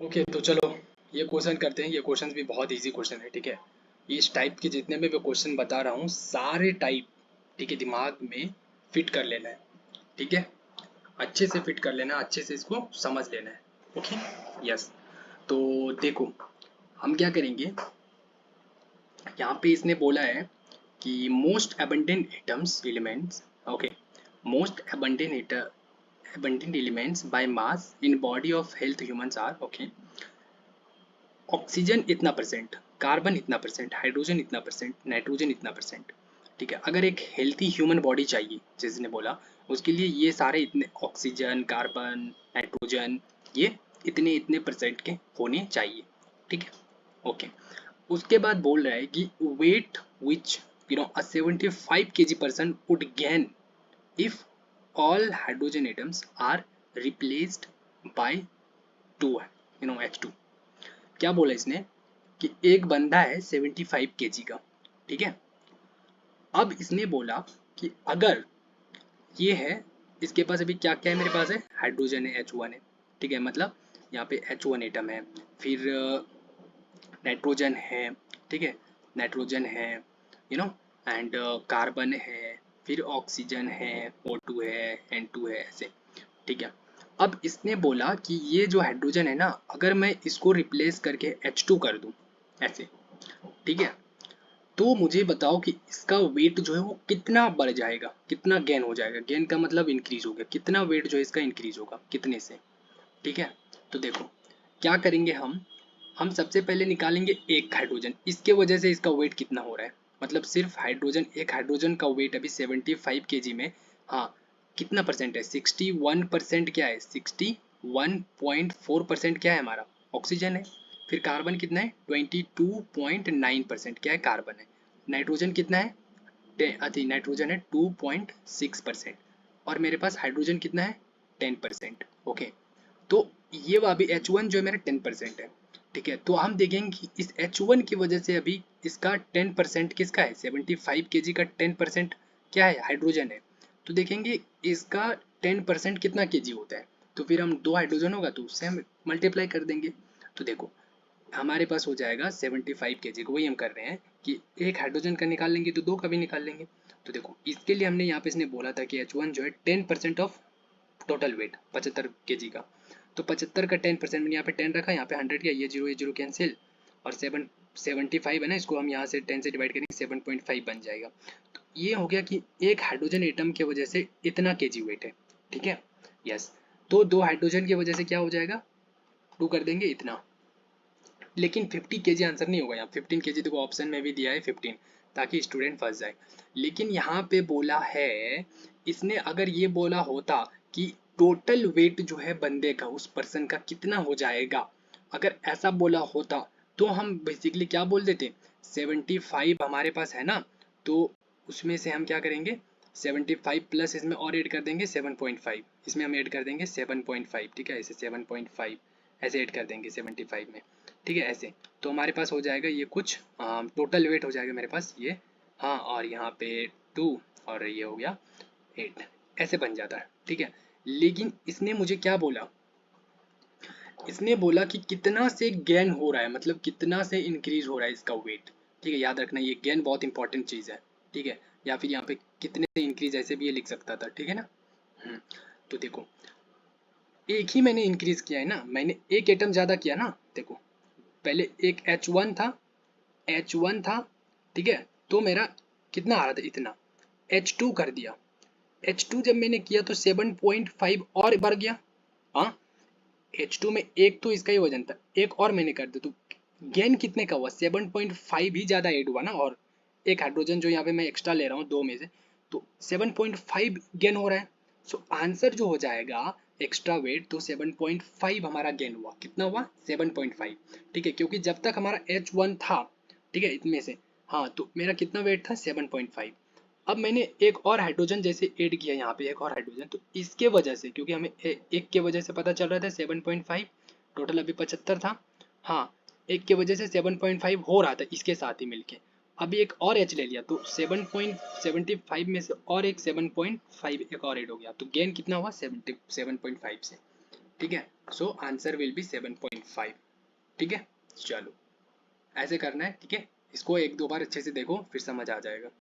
Okay, तो चलो ये क्वेश्चन करते हैं। ये क्वेश्चन भी बहुत इजी क्वेश्चन है, ठीक है। इस टाइप के जितने भी मैं क्वेश्चन बता रहा हूँ सारे टाइप, ठीक है, दिमाग में फिट कर लेना है, ठीक है। अच्छे से फिट कर लेना, अच्छे से इसको समझ लेना है। Okay, yes. तो देखो, हम क्या करेंगे, यहाँ पे इसने बोला है कि most abundant atoms elements, okay, most abundant elements by mass in body of health humans are, okay, oxygen इतना परसेंट, कार्बन इतना परसेंट, हाइड्रोजन इतना परसेंट, नाइट्रोजन इतना परसेंट, ठीक है। अगर एक हेल्थी ह्यूमन बॉडी चाहिए, जिसने बोला, उसके लिए ये सारे इतने ऑक्सीजन, कार्बन, नाइट्रोजन, ये इतने इतने परसेंट के होने चाहिए, ठीक है। ओके, उसके बाद बोल रहा है कि wait which a 75 kg person would gain if all hydrogen atoms are replaced by 2 H2। क्या बोला इसने कि एक बंदा है 75 केजी का, ठीक है। अब इसने बोला कि अगर ये है, इसके पास अभी क्या क्या है, मेरे पास है हाइड्रोजन है, H1 है, ठीक है, मतलब यहाँ पे H1 एटम है, फिर नाइट्रोजन है, ठीक है, नाइट्रोजन है, यू नो, एंड कार्बन है, फिर ऑक्सीजन है, O2 है, N2 है, ऐसे, ठीक है। अब इसने बोला कि ये जो हाइड्रोजन है ना, अगर मैं इसको रिप्लेस करके H2 कर दूं ऐसे, ठीक है, तो मुझे बताओ कि इसका वेट जो है वो कितना बढ़ जाएगा, कितना गेन हो जाएगा। गेन का मतलब इंक्रीज हो गया, कितना वेट जो है इसका इंक्रीज होगा, कितने से, ठीक है। तो देखो क्या करेंगे हम सबसे पहले निकालेंगे एक हाइड्रोजन, इसके वजह से इसका वेट कितना हो रहा है, मतलब सिर्फ हाइड्रोजन, एक हाइड्रोजन का वेट अभी 75 केजी में, हाँ, कितना परसेंट है, 61% क्या है, 61.4% क्या है हमारा, ऑक्सीजन है। फिर कार्बन कितना है, 22.9% क्या है, कार्बन है। नाइट्रोजन कितना है, नाइट्रोजन है 2.6%, और मेरे पास हाइड्रोजन कितना है, 10%। ओके, तो ये अभी H1 जो है मेरा 10% है, ठीक है। तो हम देखेंगे कि इस H1 की वजह से अभी इसका 10% किसका है, 75 केजी का 10% क्या है, हाइड्रोजन है। तो देखेंगे इसका 10% कितना केजी होता है, तो फिर हम दो हाइड्रोजन होगा तो उससे हम मल्टीप्लाई कर देंगे। तो देखो हमारे पास हो जाएगा 75 केजी को, वही हम कर रहे हैं कि एक हाइड्रोजन का निकाल लेंगे तो दो का भी निकाल लेंगे। तो देखो इसके लिए हमने यहाँ पे इसने बोला था कि H1 जो है 10% ऑफ टोटल वेट 75 केजी का, तो 75 का 10% मैंने यहाँ पे 10 रखा, यहाँ पे 100 किया, ये जीरो कैंसिल, और 75 है ना, इसको हम यहाँ से 10 से डिवाइड करेंगे, 7.5 बन जाएगा। तो ये हो गया कि एक हाइड्रोजन एटम की वजह से इतना केजी वेट है, ठीक है, यस। तो दो हाइड्रोजन की वजह से क्या हो जाएगा, 2 कर देंगे इतना। लेकिन 50 केजी आंसर नहीं होगा यहाँ, 15 केजी देखो ऑप्शन में भी दिया है 15, ताकि स्टूडेंट फंस जाए। लेकिन यहाँ पे बोला है, इसने अगर ये बोला होता कि टोटल वेट जो है बंदे का, उस पर्सन का कितना हो जाएगा, अगर ऐसा बोला होता तो हम बेसिकली क्या बोल देते, 75 हमारे पास है ना, तो उसमें से हम क्या करेंगे, 75 प्लस इसमें और ऐड कर देंगे 7.5, इसमें हम ऐड कर देंगे 7.5, ठीक है, ऐसे 7.5 ऐसे ऐड कर देंगे 75 में, ठीक है, ऐसे। तो हमारे पास हो जाएगा ये कुछ टोटल वेट हो जाएगा मेरे पास ये, हाँ, और यहाँ पे 2, और ये हो गया 8, ऐसे बन जाता है, ठीक है। लेकिन इसने मुझे क्या बोला, इसने बोला कि कितना से गेन हो रहा है, मतलब कितना से इंक्रीज हो रहा है इसका वेट, ठीक है, याद रखना ये गेन बहुत इंपॉर्टेंट चीज़ है, ठीक है। या फिर यहाँ पे कितने से इंक्रीज ऐसे भी ये लिख सकता था, ठीक है ना। तो देखो एक ही मैंने इंक्रीज किया है ना, मैंने एक एटम ज़्यादा किया ना, देखो पहले एक H1 था, H1 था, ठीक है, तो मेरा कितना आ रहा था, इतना, H2 कर दिया, H2 जब मैंने किया तो 7.5 और बढ़ गया, हाँ, H2 में एक तो इसका ही वजन था, एक और मैंने कर दिया, तो गेन कितने का हुआ, 7.5 ही ज़्यादा ऐड हुआ ना, और एक हाइड्रोजन जो यहाँ पे मैं एक्स्ट्रा ले रहा हूँ दो में से, तो 7.5 गेन हो रहा है। सो आंसर जो हो जाएगा एक्स्ट्रा वेट, तो 7.5 हमारा गेन हुआ, कितना हुआ, 7.5, ठीक है, क्योंकि जब तक हमारा H1 था, ठीक है, इतने से, हाँ, तो मेरा कितना वेट था, 7.5। अब मैंने एक और हाइड्रोजन जैसे ऐड किया यहाँ पे, एक और हाइड्रोजन, तो इसके वजह से, क्योंकि हमें एक के वजह से पता चल रहा था 7.5, टोटल अभी 75 था, हाँ, एक के वजह से 7.5 हो रहा था इसके साथ ही मिलके, अभी एक और H ले लिया तो 7.75 में से और एक 7.5 एक और ऐड हो गया, तो गेन कितना हुआ, 77.5 से, ठीक है। So answer will be 7.5। ठीक है, चलो ऐसे करना है। ठीक है, इसको एक दो बार अच्छे से देखो, फिर समझ आ जाएगा।